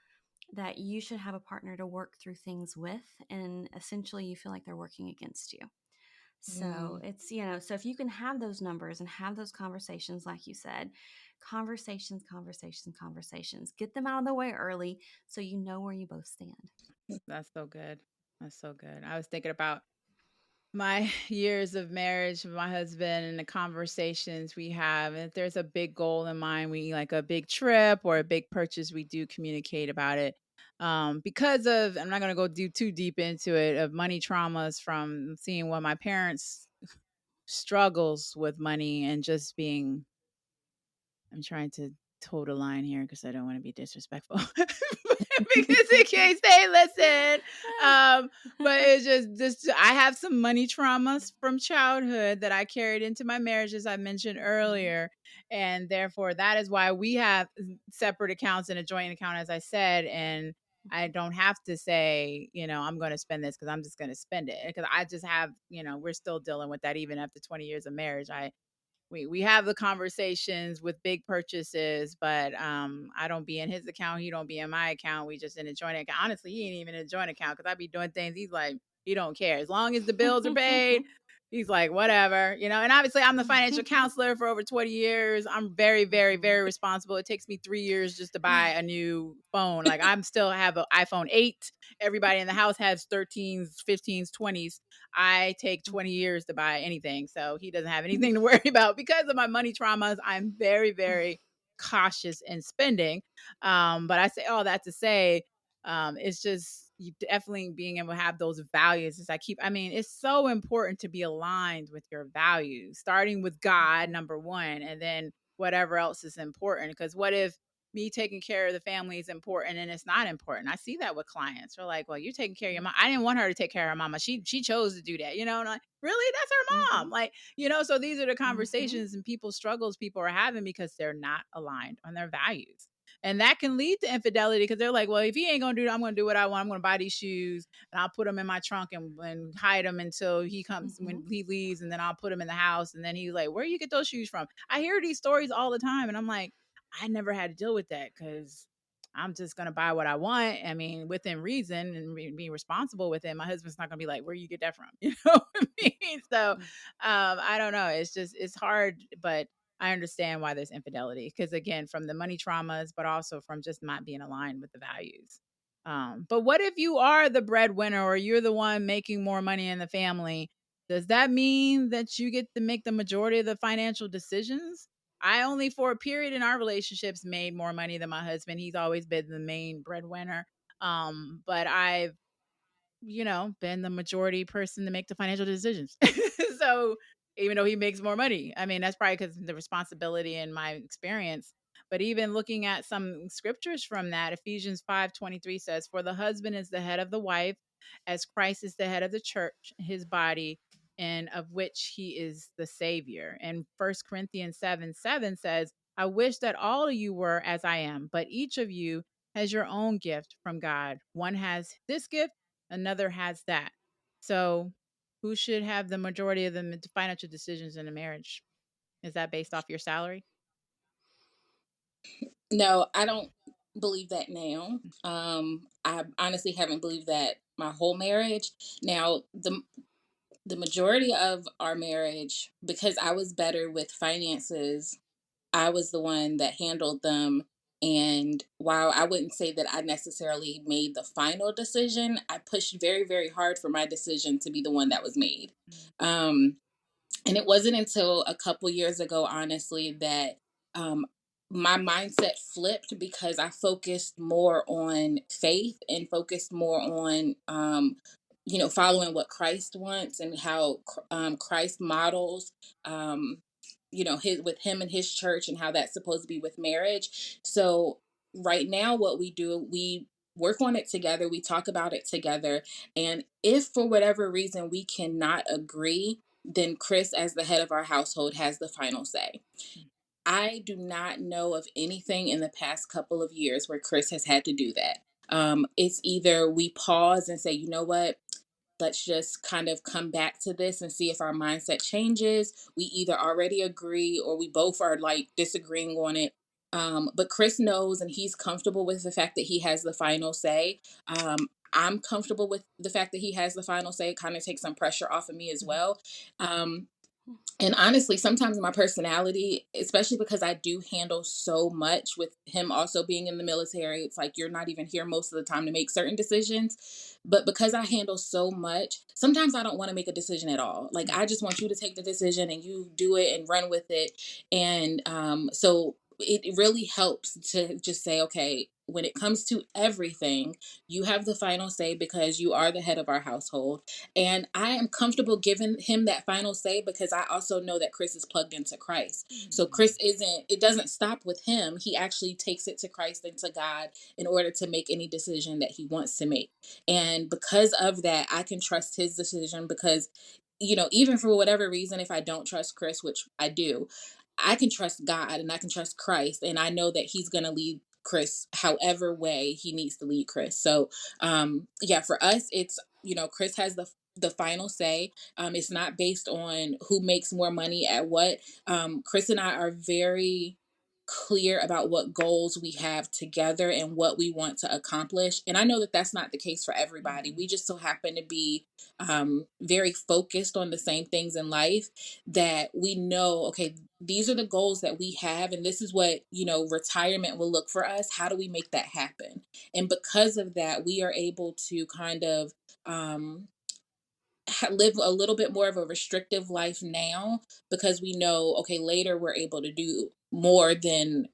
Speaker 3: that you should have a partner to work through things with, and essentially you feel like they're working against you. So
Speaker 2: Mm.
Speaker 3: it's, so if you can have those numbers and have those conversations, like you said, conversations, conversations, conversations, get them out of the way early so you know where you both stand.
Speaker 1: That's so good. That's so good. I was thinking about my years of marriage with my husband and the conversations we have. And if there's a big goal in mind, we like a big trip or a big purchase, we do communicate about it. Because of, I'm not going to go too deep into it, of money traumas from seeing what my parents struggles with money and just being, I'm trying to toe the line here because I don't want to be disrespectful. Because in case they listen. But it's just I have some money traumas from childhood that I carried into my marriage, as I mentioned
Speaker 3: Mhm.
Speaker 1: earlier. And therefore that is why we have separate accounts and a joint account, as I said. And I don't have to say, I'm going to spend this because I'm just going to spend it. Because I just have, we're still dealing with that even after 20 years of marriage. We have the conversations with big purchases, but I don't be in his account, he don't be in my account. We just in a joint account. Honestly, he ain't even in a joint account because I be doing things. He's like, he don't care as long as the bills are paid. He's like, whatever, And obviously, I'm the financial counselor for over 20 years. I'm very, very,
Speaker 3: Mhm.
Speaker 1: very responsible. It takes me 3 years just to buy a new phone. Like I'm still have an iPhone 8. Everybody in the house has 13s, 15s, 20s. I take 20
Speaker 3: Mhm.
Speaker 1: years to buy anything. So he doesn't have anything to worry about. Because of my money traumas, I'm very, very cautious in spending. But I say all that to say, it's just you definitely being able to have those values. It's so important to be aligned with your values, starting with God,
Speaker 3: Mhm.
Speaker 1: number one, and then whatever else is important. Because what if me taking care of the family is important and it's not important? I see that with clients. They're like, well, you're taking care of your mom. I didn't want her to take care of her mama. She chose to do that, And I'm like, really? That's her mom.
Speaker 3: Mhm.
Speaker 1: Like, so these are the
Speaker 3: Mhm.
Speaker 1: conversations and people's struggles people are having because they're not aligned on their values. And that can lead to infidelity because they're like, well, if he ain't gonna do that, I'm gonna do what I want. I'm gonna buy these shoes and I'll put them in my trunk and hide them until he comes when
Speaker 3: Mhm.
Speaker 1: he leaves, and then I'll put them in the house. And then he's like, where do you get those shoes from? I hear these stories all the time, and I'm like, I never had to deal with that because I'm just gonna buy what I want. I mean, within reason and be responsible with it. My husband's not gonna be like, "Where you get that from?" You know what I mean? So, I don't know. It's hard, but I understand why there's infidelity because again, from the money traumas, but also from just not being aligned with the values. But what if you are the breadwinner or you're the one making more money in the family? Does that mean that you get to make the majority of the financial decisions? I only for a period in our relationships made more money than my husband. He's always been the main breadwinner. But I've, been the majority person to make the financial decisions. So even though he makes more money, I mean, that's probably because the responsibility and my experience. But even looking at some scriptures from that, Ephesians 5:23 says, for the husband is the head of the wife, as Christ is the head of the church, his body, and of which he is the savior. And First Corinthians 7:7 says, I wish that all of you were as I am, but each of you has your own gift from God. One has this gift, another has that. So, who should have the majority of the financial decisions in a marriage? Is that based off your salary?
Speaker 2: No, I don't believe that now. I honestly haven't believed that my whole marriage. Now, the majority of our marriage, because I was better with finances, I was the one that handled them. And while I wouldn't say that I necessarily made the final decision, I pushed very, very hard for my decision to be the one that was made. Um, and it wasn't until a couple years ago, honestly, that um, my mindset flipped because I focused more on faith and focused more on following what Christ wants and how Christ models his with him and his church, and how that's supposed to be with marriage. So right now what we do, we work on it together, we talk about it together, and if for whatever reason we cannot agree, then Chris, as the head of our household, has the final say. I do not know of anything in the past couple of years where Chris has had to do that. It's either we pause and say, you know what, let's just kind of come back to this and see if our mindset changes. We either already agree or we both are like disagreeing on it. But Chris knows and he's comfortable with the fact that he has the final say. I'm comfortable with the fact that he has the final say. It kind of takes some pressure off of me as
Speaker 1: Mhm.
Speaker 2: well. Um, and honestly, sometimes my personality, especially because I do handle so much with him also being in the military, it's like you're not even here most of the time to make certain decisions. But because I handle so much, sometimes I don't want to make a decision at all. Like,
Speaker 1: Mm.
Speaker 2: I just want you to take the decision and you do it and run with it. And so it really helps to just say, okay, when it comes to everything, you have the final say because you are the head of our household. And I am comfortable giving him that final say because I also know that Chris is plugged into Christ. So
Speaker 1: Mm.
Speaker 2: Chris isn't, it doesn't stop with him. He actually takes it to Christ and to God in order to make any decision that he wants to make. And because of that, I can trust his decision because, even for whatever reason, if I don't trust Chris, which I do, I can trust God and I can trust Christ. And I know that he's going to lead Chris however way he needs to lead Chris. So, yeah, for us, it's, Chris has the final say. It's not based on who makes more money at what. Chris and I are very clear about what goals we have together and what we want to accomplish. And I know that that's not the case for everybody.
Speaker 1: Mhm.
Speaker 2: We just so happen to be very focused on the same things in life that we know, okay, these are the goals that we have, and this is what, retirement will look for us. How do we make that happen? And because of that, we are able to kind of um, live a little bit more of a restrictive life now because we know, okay, later we're able to do more than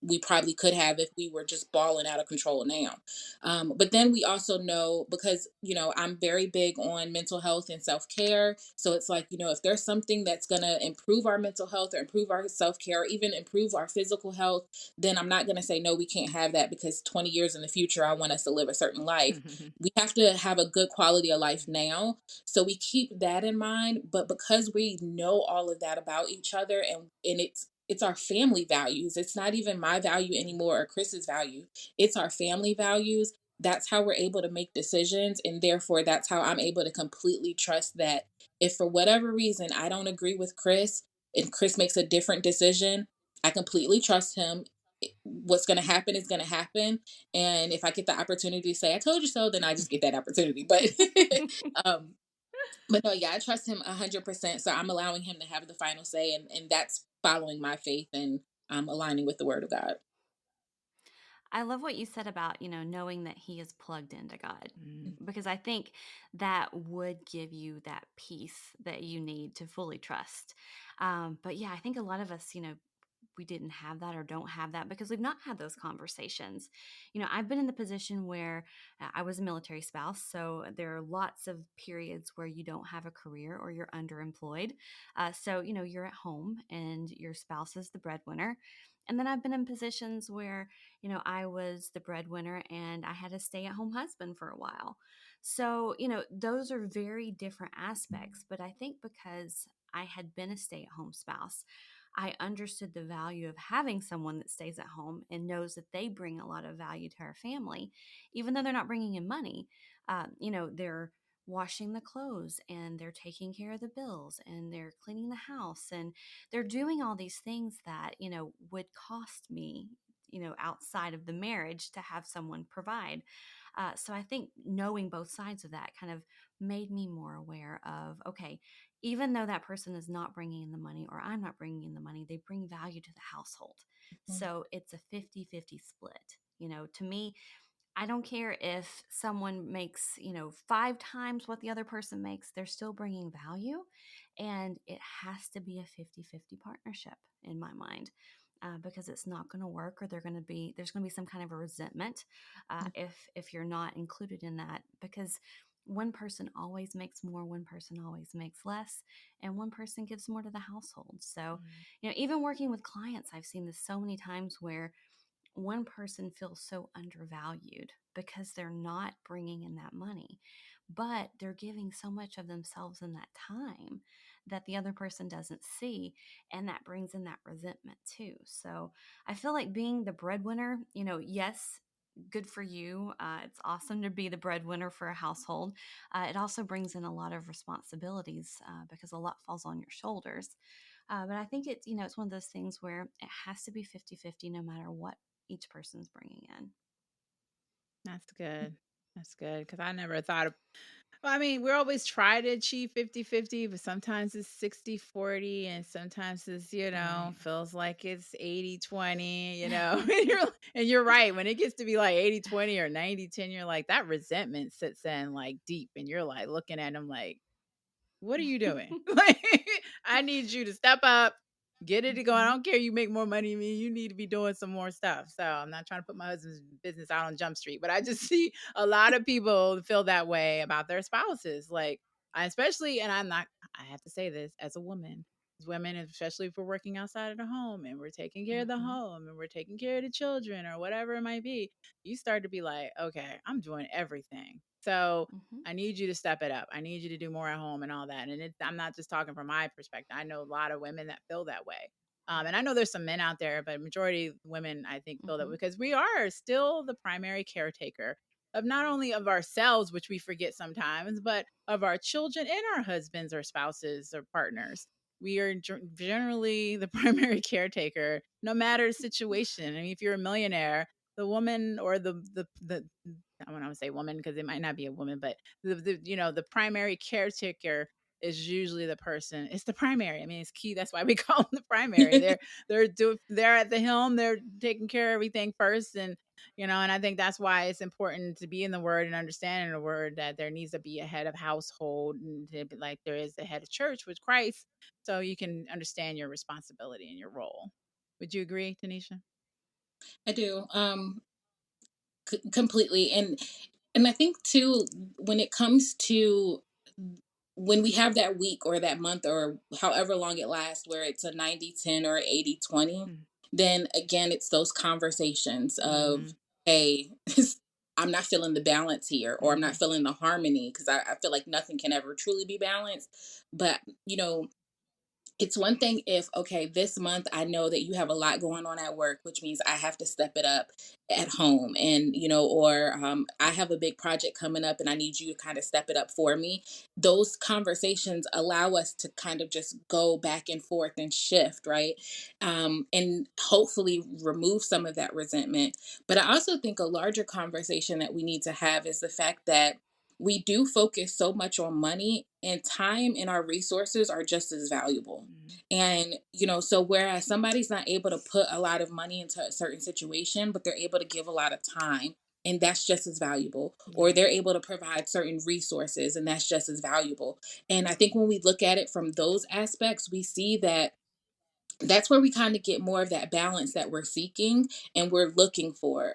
Speaker 2: we probably could have if we were just balling out of control now. But then we also know, because I'm very big on mental health and self-care, so it's like, if there's something that's going to improve our mental health or improve our self-care or even improve our physical health, then I'm not going to say no, we can't have that because 20 years in the future I want us to live a certain life. We have to have a good quality of life now, so we keep that in mind. But because we know all of that about each other, and it's our family values. It's not even my value anymore or Chris's value. It's our family values. That's how we're able to make decisions. And therefore, that's how I'm able to completely trust that if for whatever reason I don't agree with Chris and Chris makes a different decision, I completely trust him. What's going to happen is going to happen. And if I get the opportunity to say, I told you so, then I just get that opportunity. But um, but no, yeah, I trust him 100%. So I'm allowing him to have the final say, and that's following my faith and aligning with the Word of God.
Speaker 3: I love what you said about, knowing that he is plugged into God,
Speaker 1: Mm.
Speaker 3: because I think that would give you that peace that you need to fully trust. But yeah, I think a lot of us, we didn't have that or don't have that because we've not had those conversations. I've been in the position where I was a military spouse, so there are lots of periods where you don't have a career or you're underemployed. So, you're at home and your spouse is the breadwinner. And then I've been in positions where, I was the breadwinner and I had a stay at home husband for a while. So, those are very different aspects. But I think because I had been a stay at home spouse, I understood the value of having someone that stays at home and knows that they bring a lot of value to our family, even though they're not bringing in money. They're washing the clothes and they're taking care of the bills and they're cleaning the house and they're doing all these things that, would cost me, outside of the marriage to have someone provide. So I think knowing both sides of that kind of made me more aware of, okay, even though that person is not bringing in the money or I'm not bringing in the money, they bring value to the household. So it's a 50-50 split. To me, I don't care if someone makes, 5 times what the other person makes, they're still bringing value. And it has to be a 50-50 partnership in my mind. Because it's not going to work, or there's going to be some kind of a resentment if you're not included in that, because one person always makes more, one person always makes less, and one person gives more to the household. So,
Speaker 1: Mm.
Speaker 3: even working with clients, I've seen this so many times where one person feels so undervalued because they're not bringing in that money, but they're giving so much of themselves in that time that the other person doesn't see. And that brings in that resentment too. So I feel like being the breadwinner, yes, good for you. It's awesome to be the breadwinner for a household. It also brings in a lot of responsibilities because a lot falls on your shoulders. But I think it's one of those things where it has to be 50-50 no matter what each person's bringing in.
Speaker 1: That's good. That's good because I never thought of. Well, I mean, we always try to achieve 50-50, but sometimes it's 60-40, and sometimes it's,
Speaker 3: Right.
Speaker 1: feels like it's 80-20, and you're right. When it gets to be like 80-20 or 90-10, you're like, that resentment sits in like deep, and you're like looking at them like, what are you doing? Like, I need you to step up, get it going. I
Speaker 3: Mhm.
Speaker 1: don't care you make more money than me. You need to be doing some more stuff. So I'm not trying to put my husband's business out on Jump Street, but I just see a lot of people feel that way about their spouses. Like, I especially, and I have to say this as a woman, as women, especially if we're working outside of the home and we're taking care of the
Speaker 3: Mhm.
Speaker 1: home and we're taking care of the children or whatever it might be, you start to be like, okay, I'm doing everything. So
Speaker 3: Mhm.
Speaker 1: I need you to step it up. I need you to do more at home and all that. And I'm not just talking from my perspective. I know a lot of women that feel that way. And I know there's some men out there, but majority of women, I think, feel that
Speaker 3: Mhm.
Speaker 1: because we are still the primary caretaker of not only of ourselves, which we forget sometimes, but of our children and our husbands or spouses or partners. We are generally the primary caretaker, no matter the situation. I mean, if you're a millionaire, the woman or the I want to say woman because it might not be a woman, but the primary caretaker is usually the person. It's the primary. I mean, it's key. That's why we call them the primary. They're at the helm. They're taking care of everything first, and I think that's why it's important to be in the word and understanding the word that there needs to be a head of household and to be like there is a head of church with Christ, so you can understand your responsibility and your role. Would you agree, Tanisha?
Speaker 2: I do. Completely. And I think too, when it comes to when we have that week or that month or however long it lasts where it's a 90-10 or 80-20, then again it's those conversations
Speaker 1: Mm-hmm.
Speaker 2: of, hey, I'm not feeling the balance here, or I'm not
Speaker 1: Mm-hmm.
Speaker 2: feeling the harmony, because I feel like nothing can ever truly be balanced. But it's one thing if, okay, this month I know that you have a lot going on at work, which means I have to step it up at home, and or I have a big project coming up and I need you to kind of step it up for me. Those conversations allow us to kind of just go back and forth and shift, right? And hopefully remove some of that resentment. But I also think a larger conversation that we need to have is the fact that we do focus so much on money, and time and our resources are just as valuable.
Speaker 1: Mm-hmm.
Speaker 2: And so whereas somebody's not able to put a lot of money into a certain situation, but they're able to give a lot of time, and that's just as valuable. Or
Speaker 1: Yeah.
Speaker 2: they're able to provide certain resources, and that's just as valuable. And I think when we look at it from those aspects, we see that that's where we kind of get more of that balance that we're seeking and we're looking for.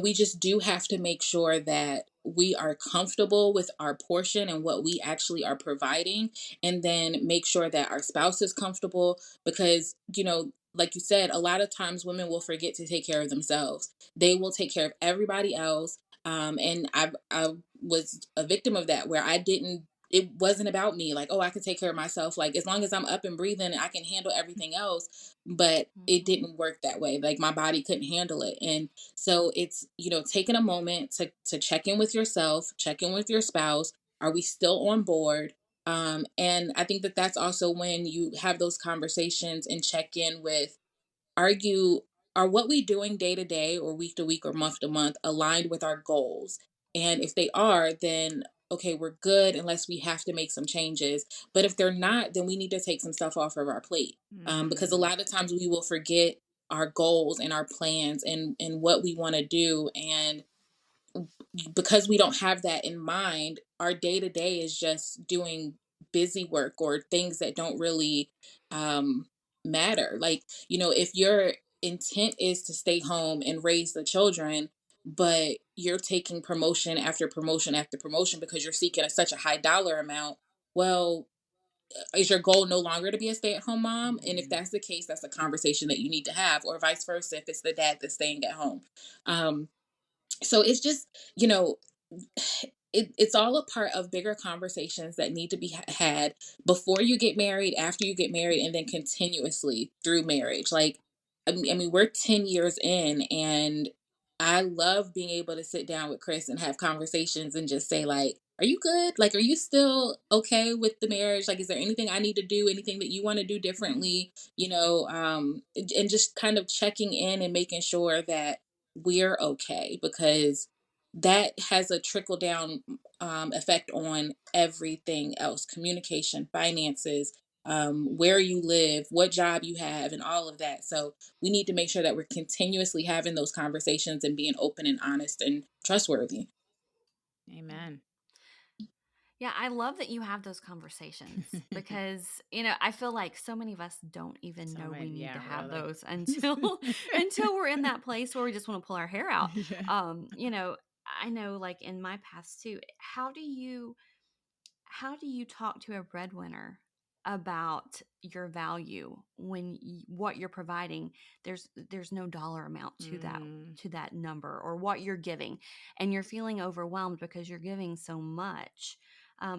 Speaker 2: We just do have to make sure that we are comfortable with our portion and what we actually are providing, and then make sure that our spouse is comfortable, because like you said, a lot of times women will forget to take care of themselves. They will take care of everybody else. And I was a victim of that, where I didn't it wasn't about me, like, oh, I can take care of myself, like as long as I'm up and breathing I can handle everything else. But it
Speaker 3: Mhm.
Speaker 2: didn't work that way, like my body couldn't handle it. And so it's taking a moment to check in with yourself, check in with your spouse. Are we still on board? And I think that that's also when you have those conversations and check in with, are you are what we doing day to day or week to week or month to month aligned with our goals? And if they are, then okay, we're good unless we have to make some changes. But if they're not, then we need to take some stuff off of our plate. Because a
Speaker 1: Mm.
Speaker 2: lot of times we will forget our goals and our plans and what we want to do. And because we don't have that in mind, our day to day is just doing busy work or things that don't really um, matter. Like, if your intent is to stay home and raise the children, but you're taking promotion after promotion after promotion because you're seeking such a high dollar amount, well, is your goal no longer to be a stay at home mom? And if
Speaker 1: Mm.
Speaker 2: that's the case, that's a conversation that you need to have, or vice versa, if it's the dad that's staying at home. Um, so it's just, you know, it's all a part of bigger conversations that need to be had before you get married, after you get married, and then continuously through marriage. Like, I mean, we're 10 years in, and I love being able to sit down with Chris and have conversations and just say, like, are you good? Like, are you still okay with the marriage? Like, is there anything I need to do? Anything that you want to do
Speaker 1: Mhm.
Speaker 2: differently? And just kind of checking in and making sure that we're okay, because that has a trickle down effect on everything else: communication, finances, where you live, what job you have, and all of that. So we need to make sure that we're continuously having those conversations and being open and honest and trustworthy.
Speaker 1: Amen.
Speaker 3: Yeah, I love that you have those conversations because, I feel like so many of us don't even
Speaker 1: So
Speaker 3: know we
Speaker 1: many,
Speaker 3: need to
Speaker 1: yeah,
Speaker 3: have
Speaker 1: really.
Speaker 3: those until until we're in that place where we just want to pull our hair out.
Speaker 1: Yeah.
Speaker 3: I know like in my past too, how do you talk to a breadwinner about your value when what you're providing, there's no dollar amount to that
Speaker 1: Mm.
Speaker 3: number or what you're giving, and you're feeling overwhelmed because you're giving so much.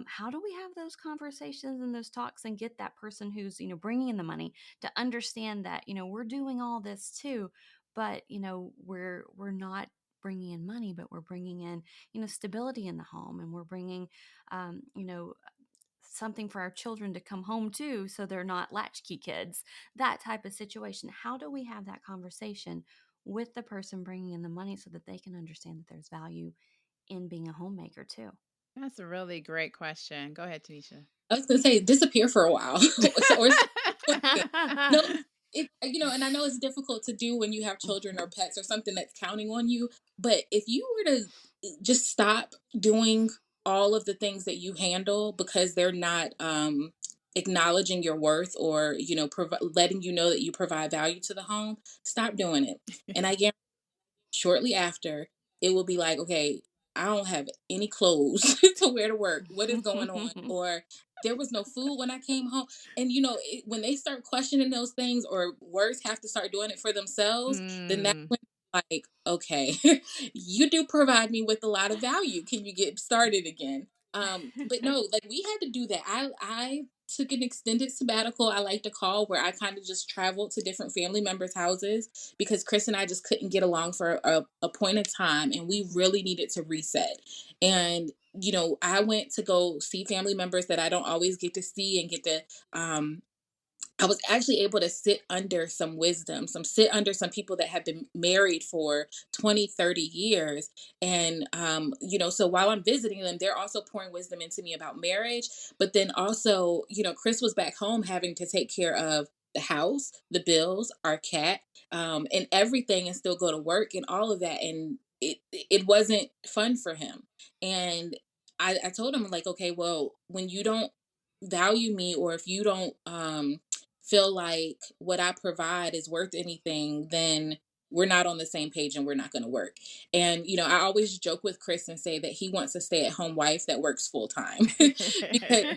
Speaker 3: How do we have those conversations and those talks and get that person who's bringing in the money to understand that we're doing all this too, but we're not bringing in money, but we're bringing in stability in the home, and we're bringing something for our children to come home to so they're not latchkey kids, that type of situation. How do we have that conversation with the person bringing in the money so that they can understand that there's value in being a homemaker too?
Speaker 1: That's a really great question. Go ahead, Tanisha.
Speaker 2: I was gonna say disappear for a while, or no, and I know it's difficult to do when you have children or pets or something that's counting on you. But if you were to just stop doing all of the things that you handle because they're not acknowledging your worth, or letting you know that you provide value to the home, stop doing it. And I guarantee shortly after, it will be like, okay, I don't have any clothes to wear to work. What is going on? Or there was no food when I came home. And when they start questioning those things, or worse, have to start doing it for themselves, then that's
Speaker 1: Mm.
Speaker 2: when, like, okay, you do provide me with a lot of value. Can you get started again? But no, like, we had to do that. I took an extended sabbatical, I like to call, where I kind of just traveled to different family members' houses, because Chris and I just couldn't get along for a point of time, and we really needed to reset. And I went to go see family members that I don't always get to see, and get to um, I was actually able to sit under some people that have been married for 20, 30 years. And, so while I'm visiting them, they're also pouring wisdom into me about marriage. But then also, Chris was back home having to take care of the house, the bills, our cat, and everything, and still go to work and all of that. And it wasn't fun for him. And I told him, like, okay, well, when you don't value me, or if you don't, feel like what I provide is worth anything, then we're not on the same page, and we're not going to work. And, I always joke with Chris and say that he wants a stay at home wife that works full time, because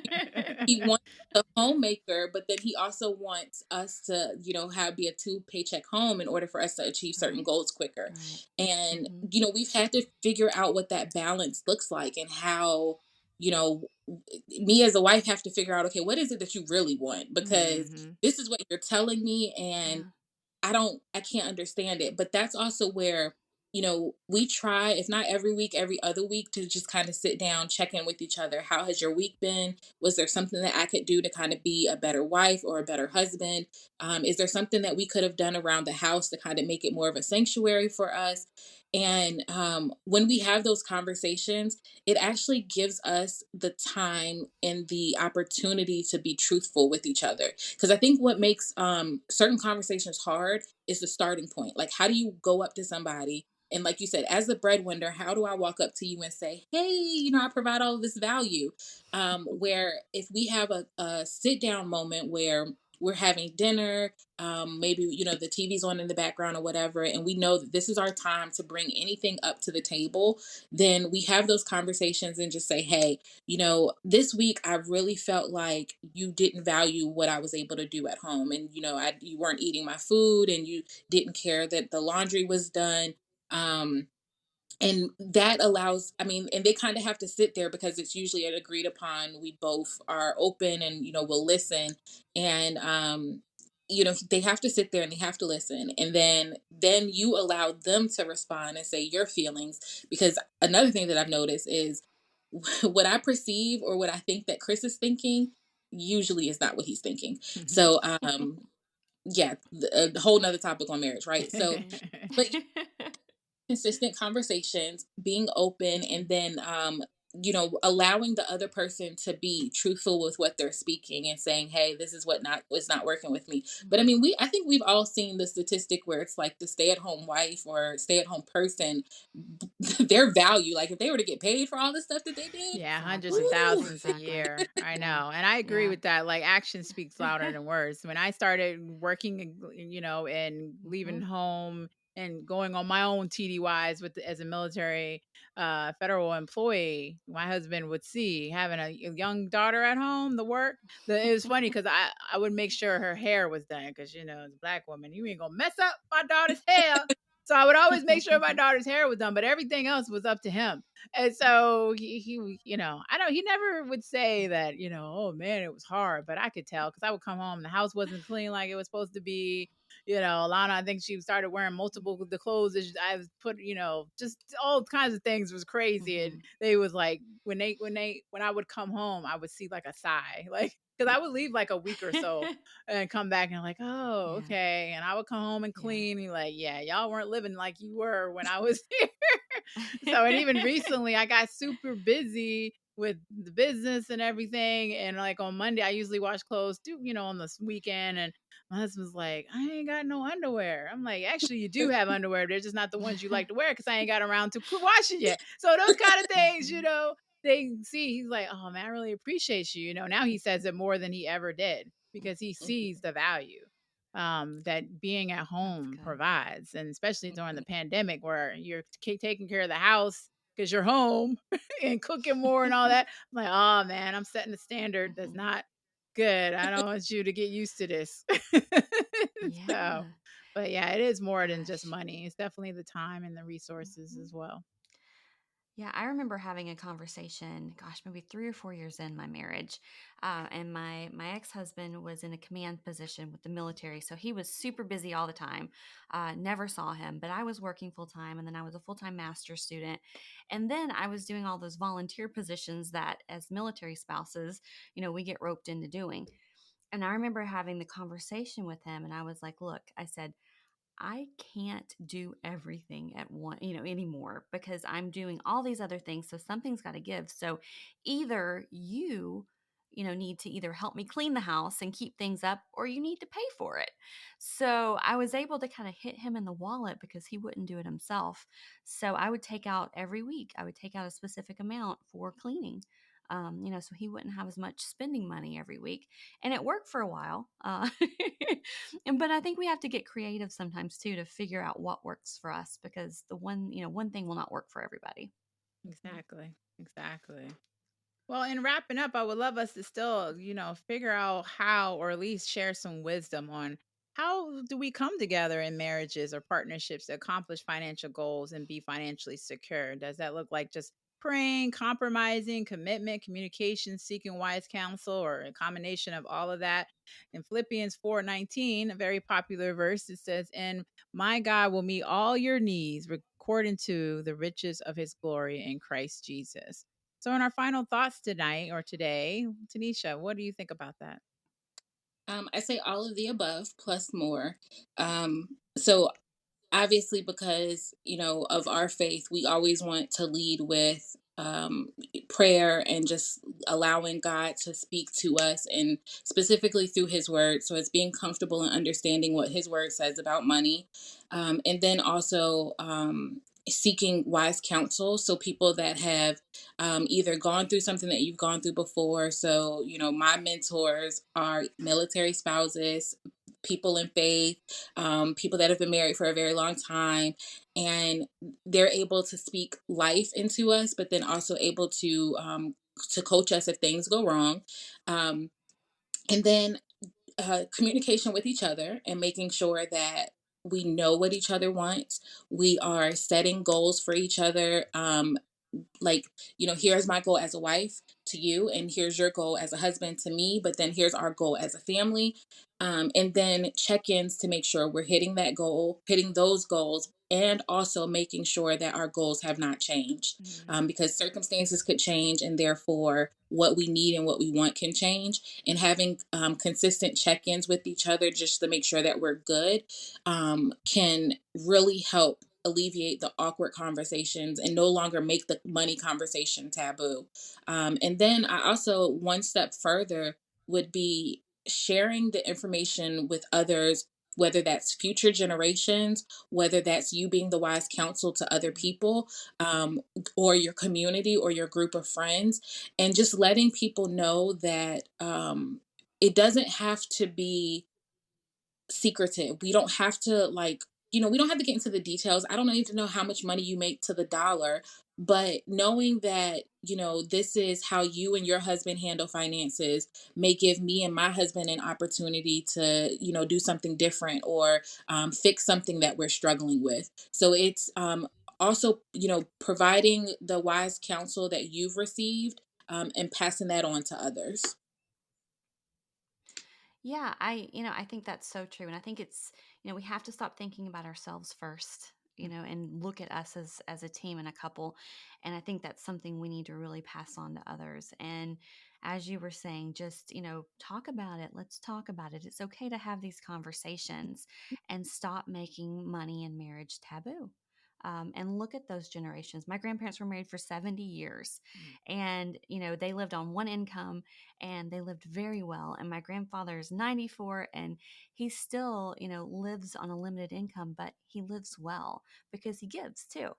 Speaker 2: he wants a homemaker, but then he also wants us to, have be a two paycheck home in order for us to achieve certain
Speaker 3: Right,
Speaker 2: goals quicker.
Speaker 3: right.
Speaker 2: And,
Speaker 3: Hmm.
Speaker 2: we've had to figure out what that balance looks like, and how, you know, me as a wife have to figure out, okay, what is it that you really want? Because
Speaker 1: Mhm.
Speaker 2: this is what you're telling me, and
Speaker 3: Yeah.
Speaker 2: I can't understand it. But that's also where, we try, if not every week, every other week, to just kind of sit down, check in with each other. How has your week been? Was there something that I could do to kind of be a better wife or a better husband? Is there something that we could have done around the house to kind of make it more of a sanctuary for us? And when we have those conversations, it actually gives us the time and the opportunity to be truthful with each other. Because I think what makes certain conversations hard is the starting point. Like, how do you go up to somebody? And like you said, as the breadwinner, how do I walk up to you and say, hey, I provide all of this value? Where if we have a sit down moment where we're having dinner, maybe, the TV's on in the background or whatever, and we know that this is our time to bring anything up to the table, then we have those conversations and just say, hey, this week I really felt like you didn't value what I was able to do at home. And, you weren't eating my food, and you didn't care that the laundry was done. Um, and that allows, I mean, and they kind of have to sit there, because it's usually an agreed upon, we both are open, and we'll listen. And they have to sit there and they have to listen, and then you allow them to respond and say your feelings. Because another thing that I've noticed is what I perceive, or what I think that Chris is thinking, usually is not what he's thinking. So yeah, a whole nother topic on marriage, right? So
Speaker 3: Right.
Speaker 2: but consistent conversations, being open, and then allowing the other person to be truthful with what they're speaking and saying, hey, this is what not was not working with me. But I
Speaker 3: Mhm.
Speaker 2: mean, I think we've all seen the statistic where it's like the stay-at-home wife or stay-at-home person, their value, like if they were to get paid for all the stuff that they did,
Speaker 1: Yeah, hundreds of
Speaker 3: Exactly.
Speaker 2: ooh.
Speaker 1: thousands a
Speaker 3: Exactly.
Speaker 1: year. I
Speaker 3: Yeah.
Speaker 1: know. And I agree
Speaker 3: Yeah.
Speaker 1: with that. Like action speaks louder than words. When I started working, and leaving
Speaker 3: Mhm.
Speaker 1: home and going on my own TDYs as a military federal employee, my husband would see having a young daughter at home, it was funny because I would make sure her hair was done because, as a black woman, you ain't going to mess up my daughter's hair. So I would always make sure my daughter's hair was done, but everything else was up to him. And so I don't he never would say that, oh man, it was hard, but I could tell because I would come home, the house wasn't clean like it was supposed to be. Alana, I think she started wearing multiple the clothes that I was put, just all kinds of things was crazy. And
Speaker 3: Mhm.
Speaker 1: they was like when I would come home, I would see like a sigh, like because I would leave like a week or so and come back and like, oh,
Speaker 3: Yeah.
Speaker 1: okay. And I would come home and
Speaker 3: Yeah.
Speaker 1: clean and like, yeah, y'all weren't living like you were when I was here. So, and even recently, I got super busy with the business and everything. And like on Monday, I usually wash clothes too, on this weekend. And my husband's like, I ain't got no underwear. I'm like, actually, you do have underwear. They're just not the ones you like to wear because I ain't got around to washing yet. So those kind of things,
Speaker 3: Mhm.
Speaker 1: they see. He's like, oh man, I really appreciate you. Now he says it more than he ever did because he sees the value that being at
Speaker 3: That's
Speaker 1: home
Speaker 3: good.
Speaker 1: provides, and especially during the
Speaker 2: Mhm.
Speaker 1: pandemic where you're taking care of the house because you're home and cooking more and all that. I'm like, oh man, I'm setting a standard that's
Speaker 3: Mhm.
Speaker 1: not good. I don't want you to get used to this. So,
Speaker 3: Yeah.
Speaker 1: but yeah, it is more than just
Speaker 3: Gosh.
Speaker 1: money. It's definitely the time and the resources
Speaker 3: Mhm.
Speaker 1: as well.
Speaker 3: Yeah, I remember having a conversation, gosh, maybe 3 or 4 years in my marriage, and my ex husband was in a command position with the military, so he was super busy all the time. Never saw him, but I was working full time, and then I was a full time master's student, and then I was doing all those volunteer positions that, as military spouses, we get roped into doing. And I remember having the conversation with him, and I was like, "Look," I said, I can't do everything at one, anymore because I'm doing all these other things. So something's got to give. So either you need to either help me clean the house and keep things up, or you need to pay for it. So I was able to kind of hit him in the wallet because he wouldn't do it himself. So I would take out every week, I would take out a specific amount for cleaning. So he wouldn't have as much spending money every week, and it worked for a while. But I think we have to get creative sometimes too to figure out what works for us because one thing will not work for everybody. Mhm.
Speaker 1: Exactly. Exactly. Well, in wrapping up, I would love us to still, figure out how, or at least share some wisdom on how do we come together in marriages or partnerships to accomplish financial goals and be financially secure? Does that look like just praying, compromising, commitment, communication, seeking wise counsel, or a combination of all of that? In Philippians 4:19, a very popular verse, it says, "And my God will meet all your needs according to the riches of his glory in Christ Jesus." So, in our final thoughts tonight or today, Tanisha, what do you think about that?
Speaker 2: I say all of the above plus more. So obviously, because of our faith, we always want to lead with prayer and just allowing God to speak to us, and specifically through his word. So it's being comfortable and understanding what his word says about money, and then also seeking wise counsel. So people that have either gone through something that you've gone through before. So my mentors are military spouses, people in faith, people that have been married for a very long time, and they're able to speak life into us, but then also able to coach us if things go wrong, um, and then communication with each other and making sure that we know what each other wants. We are setting goals for each other. Like, here's my goal as a wife to you, and here's your goal as a husband to me, but then here's our goal as a family. And then check-ins to make sure we're hitting that goal, hitting those goals, and also making sure that our goals have not changed,
Speaker 1: Mm,
Speaker 2: because circumstances could change, and therefore what we need and what we want can change. And having consistent check-ins with each other just to make sure that we're good can really help alleviate the awkward conversations and no longer make the money conversation taboo. And then I also, one step further, would be sharing the information with others, whether that's future generations, whether that's you being the wise counsel to other people, um, or your community or your group of friends, and just letting people know that it doesn't have to be secretive. We don't have to, like, we don't have to get into the details. I don't need to know how much money you make to the dollar, but knowing that, this is how you and your husband handle finances may give me and my husband an opportunity to, do something different, or fix something that we're struggling with. So it's also, providing the wise counsel that you've received, and passing that on to others.
Speaker 3: Yeah, I think that's so true. And I think we have to stop thinking about ourselves first, and look at us as a team and a couple. And I think that's something we need to really pass on to others. And as you were saying, just, talk about it. Let's talk about it. It's okay to have these conversations and stop making money and marriage taboo. And look at those generations. My grandparents were married for 70 years, and they lived on one income, and they lived very well. And my grandfather is 94, and he still, lives on a limited income, but he lives well because he gives too.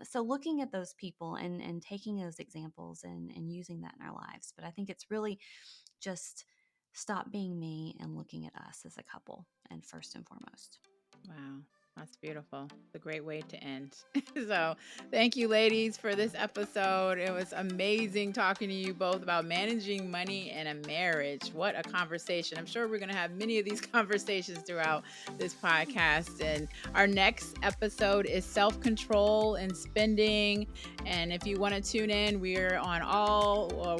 Speaker 3: So looking at those people and taking those examples and using that in our lives. But I think it's really just stop being me and looking at us as a couple, and first and foremost.
Speaker 1: Wow, that's beautiful. It's a great way to end. So, thank you, ladies, for this episode. It was amazing talking to you both about managing money in a marriage. What a conversation. I'm sure we're going to have many of these conversations throughout this podcast. And our next episode is self control and spending. And if you want to tune in, we're on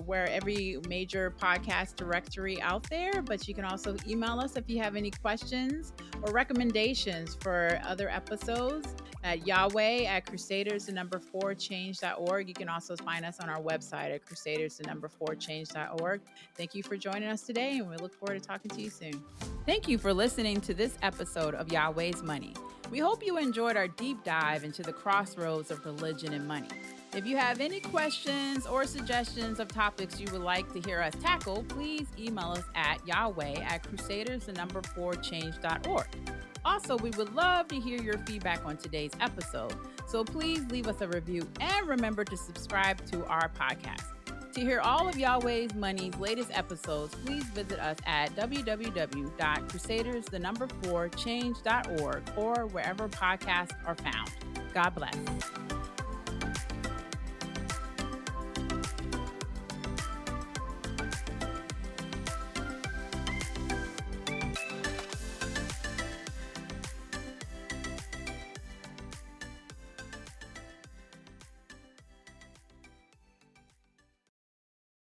Speaker 1: where every major podcast directory out there. But you can also email us if you have any questions or recommendations for other episodes at Yahweh at crusaders4change.org. You can also find us on our website at crusaders4change.org. Thank you for joining us today, and we look forward to talking to you soon. Thank you for listening to this episode of Yahweh's Money. We hope you enjoyed our deep dive into the crossroads of religion and money. If you have any questions or suggestions of topics you would like to hear us tackle, please email us at Yahweh at crusaders4change.org. Also, we would love to hear your feedback on today's episode, so please leave us a review and remember to subscribe to our podcast. To hear all of Yahweh's Money's latest episodes, please visit us at www.crusaders4change.org or wherever podcasts are found. God bless.